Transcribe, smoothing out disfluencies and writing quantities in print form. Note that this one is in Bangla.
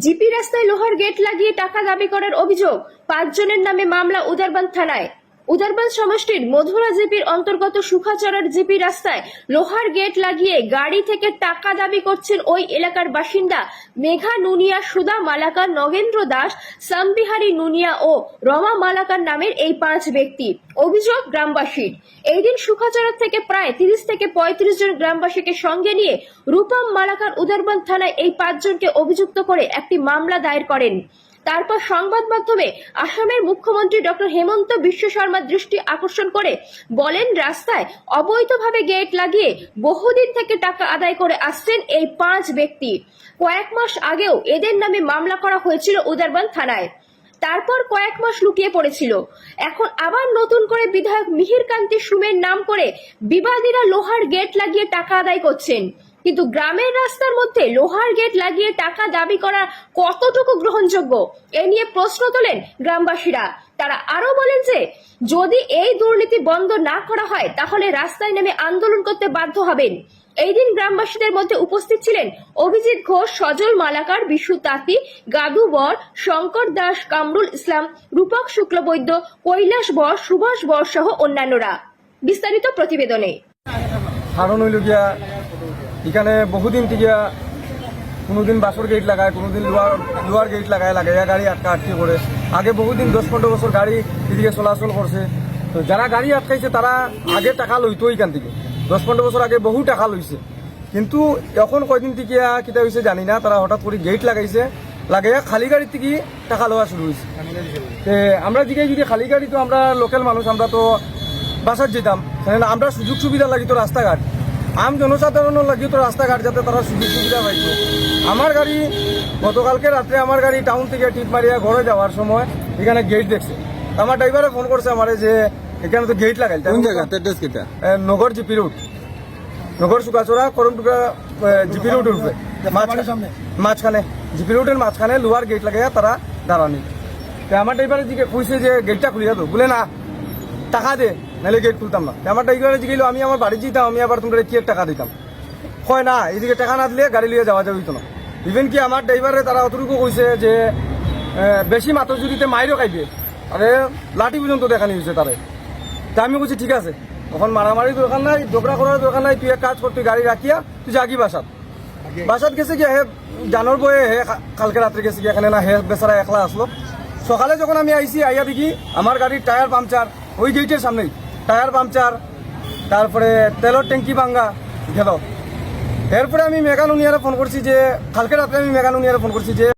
জিপি রাস্তায় লোহার গেট লাগিয়ে টাকা দাবি করার অভিযোগ 5 জনের নামে মামলা উদারবান থানায়। উদারবান সমষ্টির মধুরা জিপির অন্তর্গত সুখাচড়ার জিপি রাস্তায় লোহার গেট লাগিয়ে গাড়ি থেকে টাকা দাবি করছেন ওই এলাকার বাসিন্দা মেঘা নুনিয়া, সুধা মালাকার, নগেন্দ্র দাস, সামবিহারী নুনিয়া ও রমা মালাকার নামের এই 5 ব্যক্তি। অভিযোগ গ্রামবাসীর। এই দিন সুখাচড়া থেকে প্রায় 30 থেকে 35 জন গ্রামবাসীকে সঙ্গে নিয়ে রূপম মালাকার উদারবান থানায় এই 5 জনকে অভিযুক্ত করে একটি মামলা দায়ের করেন। তারপর সংবাদ মাধ্যমে আসামের মুখ্যমন্ত্রী ডক্টর হেমন্ত বিশ্ব শর্মার দৃষ্টি আকর্ষণ করে বলেন, রাস্তায় অবৈধভাবে গেট লাগিয়ে বহুদিন থেকে টাকা আদায় করে আসছেন এই 5 ব্যক্তি। কয়েক মাস আগেও এদের নামে মামলা করা হয়েছিল উদারবান থানায়। তারপর কয়েক মাস লুকিয়ে পড়েছিল। এখন আবার নতুন করে বিধায়ক মিহির কান্তি সুমের নাম করে বিবাদীরা লোহার গেট লাগিয়ে টাকা আদায় করছেন। কিন্তু গ্রামের রাস্তার মধ্যে লোহার গেট লাগিয়ে টাকা দাবি করা কতটুকু গ্রহণযোগ্য, এ নিয়ে প্রশ্ন তোলেন গ্রামবাসীরা। তারা আরো বলেন যে যদি এই দুর্নীতি বন্ধ না করা হয় তাহলে রাস্তায় নেমে আন্দোলন করতে বাধ্য হবেন। এই দিন গ্রামবাসীদের মধ্যে উপস্থিত ছিলেন অভিজিৎ ঘোষ, সজল মালাকার, বিশু তাঁতি, গাদু বর, শঙ্কর দাস, কামরুল ইসলাম, রূপক শুক্লবৈদ্য, কৈলাস বর, সুভাষ বর সহ অন্যান্যরা। বিস্তারিত প্রতিবেদনে। কারণ হইল গিয়া এখানে বহুদিন থেকে কোনোদিন বাসর গেট লাগায়, কোনোদিন লোহার গেট লাগাইয়া গাড়ি আটকি করে। আগে বহুদিন 10-15 বছর গাড়ি এদিকে চলাচল করছে। তো যারা গাড়ি আটকাইছে তারা আগে টাকা লইতো এখান থেকে, 10-15 বছর আগে বহু টাকা লইছে। কিন্তু এখন কয়দিন থেকে কিতা হয়েছে জানি না, তারা হঠাৎ করে গেট লাগাইয়া খালি গাড়ির থেকে টাকা লওয়া শুরু হয়েছে। আমরা দিকে যদি খালি গাড়ি, তো আমরা লোকাল মানুষ, আমরা তো বাসার যেতাম, আমরা সুযোগ সুবিধা লাগিত রাস্তাঘাট, আম জনসাধারণের লাগিয়ে তো রাস্তাঘাট যাতে তারা সুযোগ সুবিধা পাইত। আমার গাড়ি গতকালকে রাত্রে আমার গাড়ি টাউন থেকে টিপ মারিয়া ঘরে যাওয়ার সময় এখানে গেট দেখছে। আমার ড্রাইভারে ফোন করছে আমারে যে এখানে তো গেট লাগাইল। নগর জিপি রোড, নগর সুকাচড়া করমটুকা জিপি রোড উঠবে মাঝখানে, জিপি রোডের মাঝখানে লোহার গেট লাগাইয়া তারা দাঁড়ানি। আমার ড্রাইভারে দিকে কইছে যে গেটটা খুলিয়া তো, বলে না টাকা দে, নাহলে গেট খুলতাম না। আমার ড্রাইভারে জিগেল আমি আমার বাড়ি যেতাম, আমি আবার তোমরা কি টাকা দিতাম। হয় না, এইদিকে টাকা না দিলে গাড়ি লিয়ে যাওয়া যাইতো না। ইভেন কি আমার ড্রাইভারে তারা অতটুকু কইছে যে বেশি মাতজুরিতে মাইরও খাইবে, আরে লাঠি পর্যন্ত দেখানি হয়েছে তারে। তা আমি বলছি ঠিক আছে, তখন মারামারি দরকার নাই, ঝগড়া করার দরকার নাই, তুই এক কাজ কর, তুই গাড়ি রাখিয়া তুই যাগি বাসাত গেছে গিয়ে হে জানোর বয়ে হে কালকে রাত্রে গেছে গিয়ে, এখানে না হে বেচারা একলা আসলো। সকালে যখন আমি আইসি আইয়া দেখি আমার গাড়ির টায়ার পাংচার, ওই গেটের সামনেই টায়ার পাংচার, তারপরে তেলের ট্যাঙ্কি ভাঙ্গা গেল। এরপরে আমি মেঘা নুনিয়ারে ফোন করছি যে কালকে রাত্রে আমি মেঘা নুনিয়ারে ফোন করছি যে